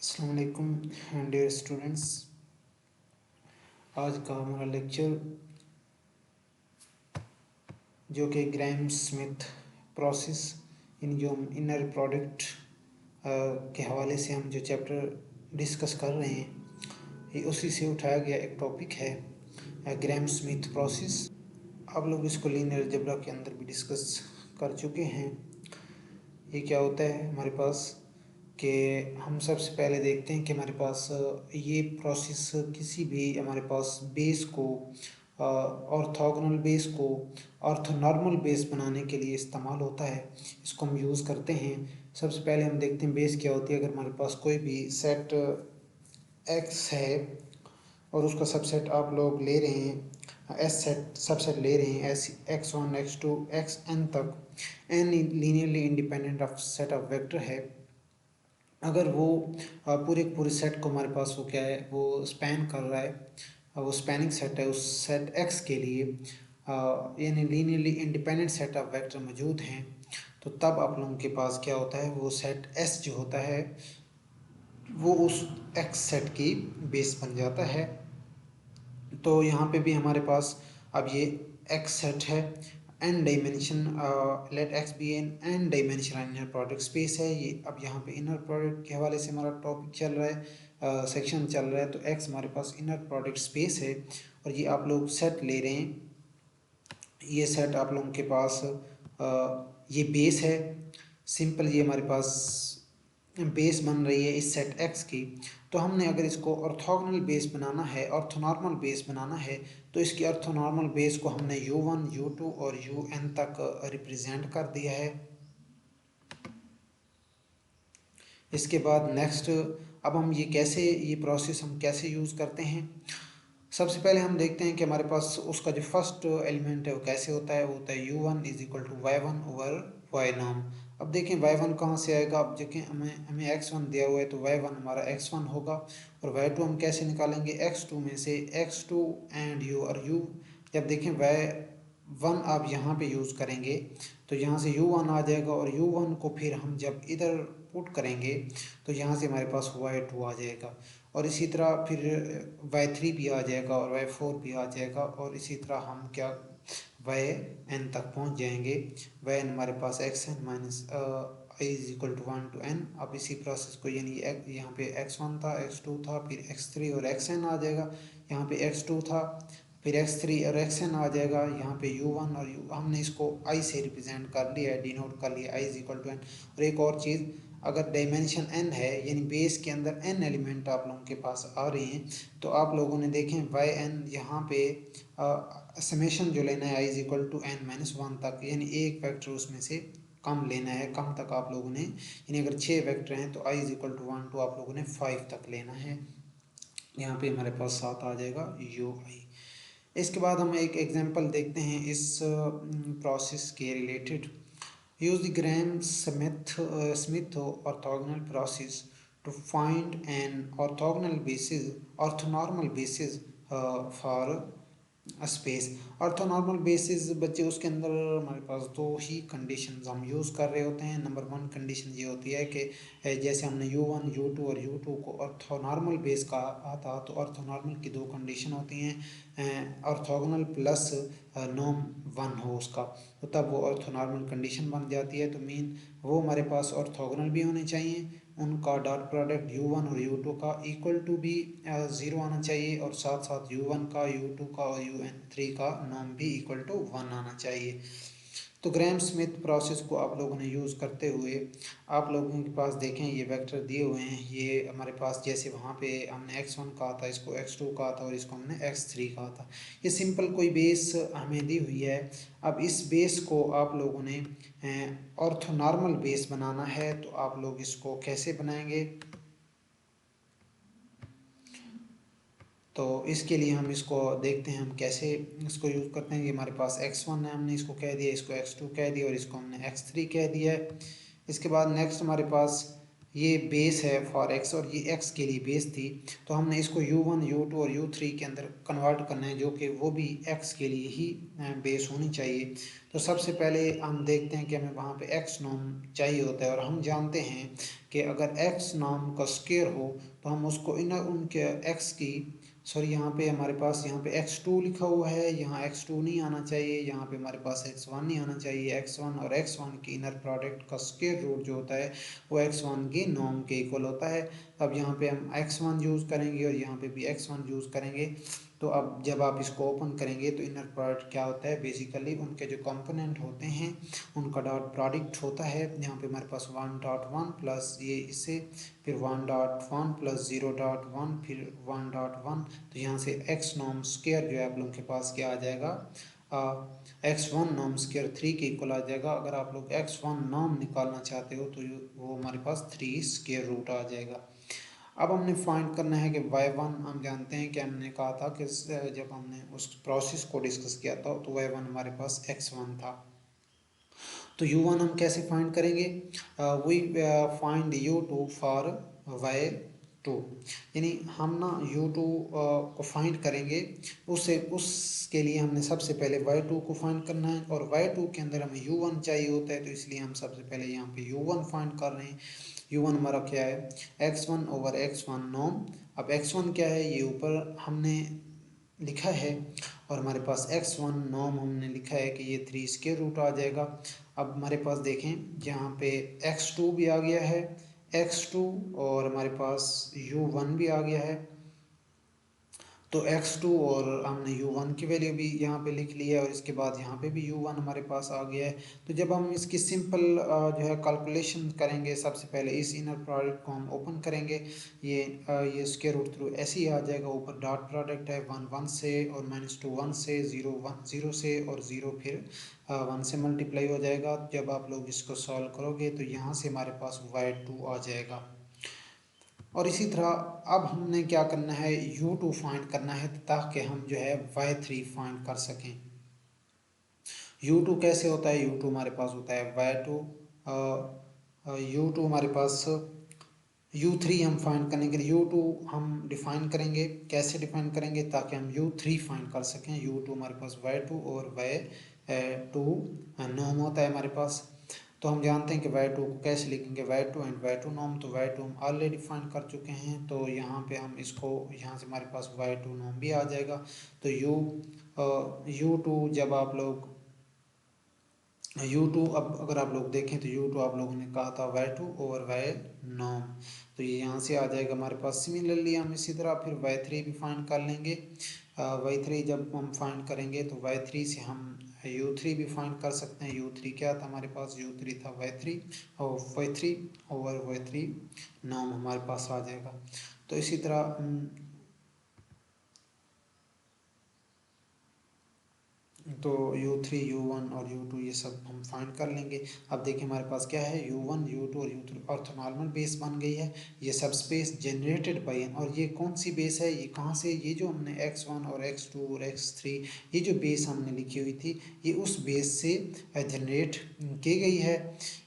अस्सलाम वालेकुम dear students. आज का हमारा लेक्चर जो कि ग्राहम स्मिथ प्रोसेस इन जो इनर प्रोडक्ट के हवाले से हम जो चैप्टर डिस्कस कर रहे हैं ये उसी से उठाया गया एक टॉपिक है ग्राहम स्मिथ प्रोसेस। आप लोग इसको लीनियर अलजेब्रा के अंदर भी डिस्कस कर चुके हैं। ये क्या होता है हमारे पास कि हम सबसे पहले देखते हैं कि हमारे पास ये प्रोसेस किसी भी हमारे पास बेस को ऑर्थोगोनल बेस को ऑर्थोनॉर्मल बेस बनाने के लिए इस्तेमाल होता है। इसको हम यूज़ करते हैं। सबसे पहले हम देखते हैं बेस क्या होती है। अगर हमारे पास कोई भी सेट एक्स है और उसका सबसेट आप लोग ले रहे हैं, एस सेट सबसेट ले रहे हैं, S X one X two X N तक, N linearly independent of set of vector है। अगर वो पूरे सेट को हमारे पास वो क्या है वो स्पैन कर रहा है, वो स्पैनिंग सेट है उस सेट एक्स के लिए, यानी linearly independent set of vector मौजूद हैं, तो तब आप लोगों के पास क्या होता है वो सेट एस जो होता है वो उस एक्स सेट की बेस बन जाता है। तो यहाँ पे भी हमारे पास अब ये एक्स सेट है, N dimension, let X be N N dimensional inner product space है ये। अब यहाँ पे इनर प्रोडक्ट के हवाले से हमारा टॉपिक चल रहा है, सेक्शन चल रहा है। तो एक्स हमारे पास इनर प्रोडक्ट स्पेस है और ये आप लोग सेट ले रहे हैं। ये सेट आप लोगों के पास ये बेस है सिंपल, ये हमारे पास बेस बन रही है इस सेट एक्स की। तो हमने अगर इसको ऑर्थोगोनल बेस बनाना है, ऑर्थोनॉर्मल बेस बनाना है, तो इसकी ऑर्थोनॉर्मल बेस को हमने u1 u2 और un तक रिप्रेजेंट कर दिया है। इसके बाद नेक्स्ट अब हम ये प्रोसेस हम कैसे यूज़ करते हैं। सबसे पहले हम देखते हैं कि हमारे पास उसका जो फर्स्ट एलिमेंट है वो कैसे होता है। वो होता है u1 is equal to Y one over Y नॉम। अब देखें y1 कहाँ से आएगा। अब देखें हमें x1 दिया हुआ है तो y1 हमारा x1 होगा और y2 हम कैसे निकालेंगे x2 में से x2 एंड u। और u जब देखें y1 आप यहाँ पे यूज़ करेंगे तो यहाँ से u1 आ जाएगा और u1 को फिर हम जब इधर पुट करेंगे तो यहाँ से हमारे पास y2 आ जाएगा और इसी तरह फिर y3 भी आ जाएगा और y4 भी आ जाएगा और इसी तरह हम क्या yn तक पहुँच जाएंगे। yn हमारे पास xn minus I is equal to 1 to n। अब इसी प्रोसेस को यानी यहाँ पे x1 था, x2 था, फिर x3 और xn आ जाएगा। यहाँ पे x2 था, फिर x3 और xn आ जाएगा। यहाँ पे u1 और हमने इसको i से रिप्रेजेंट कर लिया है, डिनोट कर लिया i is equal to n। और एक और चीज़, अगर डायमेंशन n है यानी बेस के अंदर n एलिमेंट आप लोगों के पास आ रहे हैं तो आप लोगों ने देखें yn यहाँ पे समेशन जो लेना है i is equal to n minus one तक, यानी एक वेक्टर उसमें से कम लेना है, कम तक आप लोगों ने, यानी अगर 6 वेक्टर हैं तो i is equal to 1 to आप लोगों ने 5 तक लेना है। यहाँ पे हमारे पास 7 आ जाएगा ui। इसके बाद हम एक एग्जांपल देखते हैं इस प्रोसेस के related. Use the Graham Schmidt orthogonal process to find an orthonormal basis for space. Orthonormal basis बच्चे उसके अंदर हमारे पास दो ही कंडीशंस हम यूज़ कर रहे होते हैं। नंबर वन कंडीशन ये होती है कि जैसे हमने u1 u2 और u2 को ऑर्थोनॉर्मल बेस कहा था तो ऑर्थोनॉर्मल की दो कंडीशन होती हैं, ऑर्थोगोनल प्लस नॉर्म 1 हो उसका, तो तब वो ऑर्थोनॉर्मल कंडीशन बन जाती है। तो मीन वो हमारे पास ऑर्थोगोनल भी होने चाहिए, उनका डॉट प्रोडक्ट u1 और u2 का इक्वल टू भी 0 आना चाहिए और साथ साथ u1 का u2 का और un3 का नॉर्म भी इक्वल टू 1 आना चाहिए। तो ग्राहम स्मिथ प्रोसेस को आप लोगों ने यूज़ करते हुए आप लोगों के पास देखें ये वेक्टर दिए हुए हैं। ये हमारे पास जैसे वहाँ पे हमने x1 कहा था, इसको x2 कहा था और इसको हमने x3 कहा था। ये सिंपल कोई बेस हमें दी हुई है। अब इस बेस को आप लोगों ने ऑर्थोनॉर्मल बेस बनाना है, तो आप लोग इसको कैसे बनाएंगे। तो इसके लिए हम इसको देखते हैं हम कैसे इसको यूज़ करते हैं। ये हमारे पास x1 है, हमने इसको कह दिया, इसको x2 कह दिया और इसको हमने x3 कह दिया है। इसके बाद नेक्स्ट हमारे पास ये बेस है फॉर एक्स और ये एक्स के लिए बेस थी, तो हमने इसको u1 u2 और u3 के अंदर कन्वर्ट करना है, जो कि वो भी एक्स के लिए ही बेस होनी चाहिए। तो सबसे पहले हम देखते हैं कि हमें वहाँ पे एक्स नॉर्म चाहिए होता है, और हम जानते हैं कि अगर एक्स नॉर्म का स्क्वायर हो तो हम उसको इन उनके एक्स की सॉरी यहाँ पे हमारे पास यहाँ पे x2 लिखा हुआ है, यहाँ x2 नहीं आना चाहिए, यहाँ पे हमारे पास x1 नहीं आना चाहिए। x1 और x1 की इनर प्रोडक्ट का स्क्वायर रूट जो होता है वो x1 के नॉर्म के इक्वल होता है। अब यहाँ पे हम x1 यूज़ करेंगे और यहाँ पे भी x1 यूज़ करेंगे। तो अब जब आप इसको ओपन करेंगे तो इनर प्रोडक्ट क्या होता है, बेसिकली उनके जो कंपोनेंट होते हैं उनका डॉट प्रोडक्ट होता है। यहाँ पे हमारे पास 1.1 प्लस ये इससे, फिर 1.1 प्लस 0.1, फिर 1.1। तो यहाँ से x नॉर्म स्क्वायर जो है आप लोगों के पास क्या आ जाएगा, x1 नॉर्म स्क्वायर 3 के इक्वल आ जाएगा। अगर आप लोग x1 नॉर्म निकालना चाहते हो तो वो हमारे पास 3 स्क्वायर रूट आ जाएगा। अब हमने फाइंड करना है कि y1, हम जानते हैं कि हमने कहा था कि जब हमने उस प्रोसेस को डिस्कस किया था तो y1 हमारे पास x1 था। तो u1 हम कैसे फाइंड करेंगे, we find u2 for y2, यानी हम ना u2 को फाइंड करेंगे, उसके लिए हमने सबसे पहले y2 को फाइंड करना है, और y2 के अंदर हमें u1 चाहिए होता है, तो इसलिए हम सबसे पहले यहाँ पे u1 फाइंड कर रहे हैं। u1 हमारा क्या है, x1 ओवर x1 नॉर्म। अब x1 क्या है, ये ऊपर हमने लिखा है, और हमारे पास x1 नॉर्म हमने लिखा है कि ये 3 स्क्वायर रूट आ जाएगा। अब हमारे पास देखें यहाँ पे x2 भी आ गया है, x2, और हमारे पास u1 भी आ गया है। तो x2 और हमने u1 की वैल्यू भी यहाँ पे लिख ली है, और इसके बाद यहाँ पे भी u1 हमारे पास आ गया है। तो जब हम इसकी सिंपल जो है कैलकुलेशन करेंगे, सबसे पहले इस इनर प्रोडक्ट को हम ओपन करेंगे। ये स्क्वायर रूट थ्रू ऐसे ही आ जाएगा, ऊपर डॉट प्रोडक्ट है 1 1 से, और -2 1 से, 0 1 0 से, और 0 फिर 1 से मल्टीप्लाई हो जाएगा। जब आप लोग इसको सॉल्व करोगे तो यहाँ से हमारे पास y2 आ जाएगा। और इसी तरह अब हमने क्या करना है, u2 फाइंड करना है, ताकि हम जो है y3 फाइंड कर सकें। u2 कैसे होता है, u2 हमारे पास होता है y2, u2 हमारे पास u3 हम फाइंड करने के लिए u2 हम डिफाइन करेंगे। कैसे डिफाइन करेंगे, ताकि हम u3 फाइंड कर सकें। u2 हमारे पास y2 और y2 नॉर्म होता है हमारे पास। तो हम जानते हैं कि y2 को कैसे लिखेंगे, y2 एंड y2 नॉर्म। तो y2 हम ऑलरेडी फाइंड कर चुके हैं, तो यहाँ पे हम इसको, यहाँ से हमारे पास y2 नॉर्म भी आ जाएगा। तो u2 जब आप लोग u2, अब अगर आप लोग देखें तो u2 आप लोगों ने कहा था y2 ओवर y नॉर्म, तो ये यहाँ से आ जाएगा हमारे पास। सिमिलरली हम इसी तरह फिर y3 भी फाइंड कर लेंगे। y3 जब हम फाइंड करेंगे तो y3 से हम u3 भी फाइंड कर सकते हैं। u3 क्या था हमारे पास, u3 था y3, और y3 ओवर y3 नॉर्म हमारे पास आ जाएगा। तो इसी तरह तो u3 u1 और u2 ये सब हम फाइंड कर लेंगे। अब देखिए हमारे पास क्या है, u1 u2 और u3 ऑर्थोनॉर्मल बेस बन गई है। ये सब स्पेस जनरेटेड बाय, और ये कौन सी बेस है, ये कहाँ से, ये जो हमने x1 और x2 और x3 ये जो बेस हमने लिखी हुई थी, ये उस बेस से जनरेट की गई है।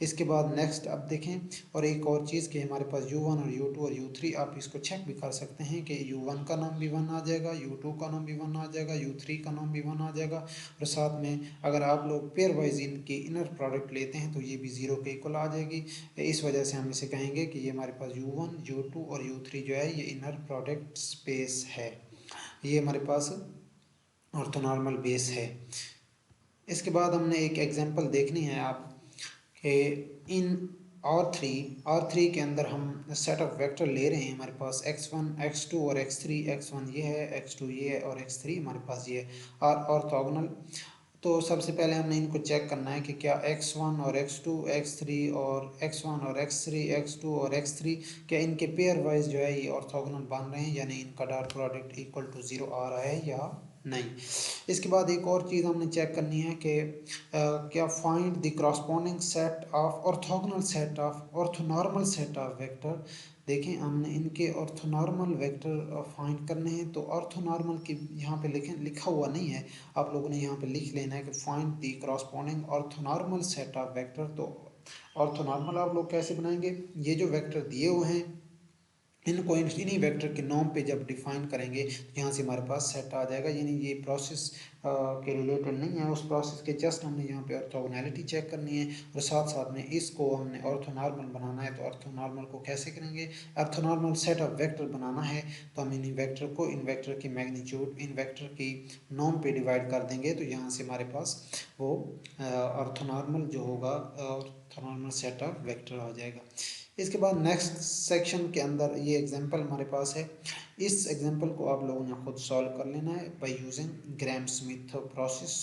इसके बाद नेक्स्ट अब देखें, और एक और चीज़ कि हमारे पास u1 और u2 और u3, आप इसको चेक भी कर सकते हैं कि u1 का नाम भी 1 आ जाएगा, u2 का नाम भी 1 आ जाएगा, u3 का नाम भी 1 आ जाएगा। और साथ में अगर आप लोग पेयर वाइज इनकी इनर प्रोडक्ट लेते हैं तो ये भी 0 के इक्वल आ जाएगी। इस वजह से हम इसे कहेंगे कि ये हमारे पास u1 u2 और u3 जो है ये इनर प्रोडक्ट स्पेस है, ये हमारे पास ऑर्थोनॉर्मल बेस है। इसके बाद हमने एक एग्जांपल देखनी है आप, कि इन R3 के अंदर हम सेट ऑफ वेक्टर ले रहे हैं। हमारे पास x1 x2 और x3, x1 ये है, x2 ये है, और x3 हमारे पास ये है, और ऑर्थोगोनल। तो सबसे पहले हमने इनको चेक करना है कि क्या x1 और x2 x3 और x1 और x3 x2 और x3 क्या इनके पेयर वाइज जो है ये ऑर्थोगोनल बन रहे हैं, यानी इनका डॉट प्रोडक्ट इक्वल टू 0 आ रहा है या नहीं। इसके बाद एक और चीज़ हमने चेक करनी है कि क्या find the corresponding set of orthogonal set of orthonormal set of vector. देखें हमने इनके ऑर्थोनॉर्मल वेक्टर फाइंड करने हैं, तो ऑर्थोनॉर्मल की यहाँ पे लिखा हुआ नहीं है, आप लोगों ने यहाँ पे लिख लेना है कि find the corresponding orthonormal set of vector. तो ऑर्थोनॉर्मल आप लोग कैसे बनाएंगे, ये जो वेक्टर दिए हुए हैं इनको इन्हीं वेक्टर के नॉर्म पे जब डिफाइन करेंगे तो यहाँ से हमारे पास सेट आ जाएगा। यानी ये प्रोसेस के रिलेटेड नहीं है, उस प्रोसेस के जस्ट हमने यहाँ पे ऑर्थोगोनैलिटी चेक करनी है और साथ साथ में इसको हमने ऑर्थोनॉर्मल बनाना है। तो ऑर्थोनॉर्मल को कैसे करेंगे, ऑर्थोनॉर्मल सेट ऑफ वेक्टर बनाना है तो हम इन वेक्टर को, इन वेक्टर की मैग्नीट्यूड इन वेक्टर की नॉर्म पे डिवाइड कर देंगे तो यहाँ से हमारे पास वो ऑर्थोनॉर्मल जो होगा ऑर्थोनॉर्मल सेट ऑफ वेक्टर आ जाएगा। इसके बाद नेक्स्ट सेक्शन के अंदर ये एग्जांपल हमारे पास है। इस एग्जांपल को आप लोगों ने खुद सॉल्व कर लेना है by using Gram Schmidt process.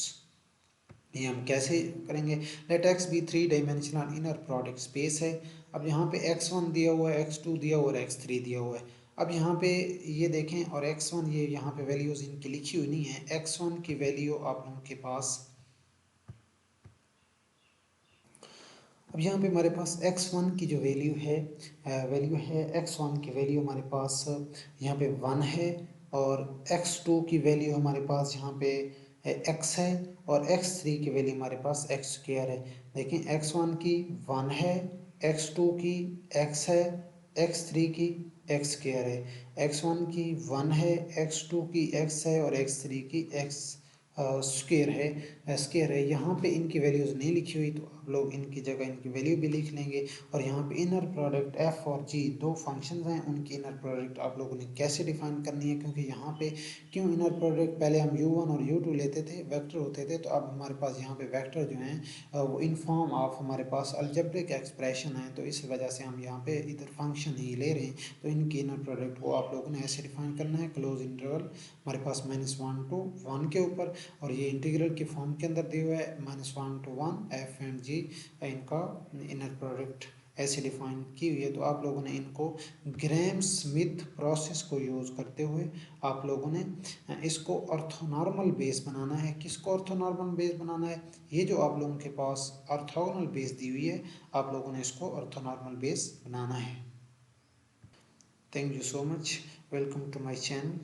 ये हम कैसे करेंगे, let X be three dimensional inner product space है। अब यहाँ पे x1 दिया हुआ है, x2 दिया हुआ है, x3 दिया हुआ है। अब यहाँ पे ये देखें और x1 ये यहाँ पे वैल्यूज़ इनकी लिखी हुई नहीं है। x1 की वैल्यू आप लोगों के पास, अब यहाँ पे हमारे पास x1 की जो वैल्यू है x1 की वैल्यू हमारे पास यहाँ पे 1 है और x2 की वैल्यू हमारे पास यहाँ पे x है और x3 की वैल्यू हमारे पास x स्क्वायर है। देखें x1 की 1 है, x2 की x है, x3 की x स्क्वायर है। x1 की 1 है, x2 की x है और x3 की x स्क्वायर है। यहाँ पे इनकी वैल्यूज़ नहीं लिखी हुई तो आप लोग इनकी जगह इनकी वैल्यू भी लिख लेंगे। और यहाँ पे इनर प्रोडक्ट एफ और जी दो फंक्शंस हैं, उनकी इनर प्रोडक्ट आप लोगों ने कैसे डिफाइन करनी है, क्योंकि यहाँ पे क्यों इनर प्रोडक्ट, पहले हम u1 और u2 लेते थे, वेक्टर होते थे, तो अब हमारे पास यहाँ पे वेक्टर जो हैं वो इन फॉर्म ऑफ हमारे पास अलजेब्रिक एक्सप्रेशन है, तो इस वजह से हम यहाँ पे इधर फंक्शन ही ले रहे हैं। तो इनकी इनर प्रोडक्ट को आप लोगों ने ऐसे डिफाइन करना है, क्लोज इंटरवल हमारे पास -1 to 1 के ऊपर, और ये इंटीग्रल के फॉर्म के अंदर दिया हुआ है -1 to 1 एफ एंड जी, इनका इनर प्रोडक्ट ऐसे डिफाइन की हुई है। तो आप लोगों ने इनको ग्राम स्मिथ प्रोसेस को यूज़ करते हुए आप लोगों ने इसको ऑर्थोनॉर्मल बेस बनाना है। किसको ऑर्थोनॉर्मल बेस बनाना है, ये जो आप लोगों के पास ऑर्थोगोनल बेस दी हुई है आप लोगों ने इसको ऑर्थोनॉर्मल बेस बनाना है। Thank you so much, welcome to my channel.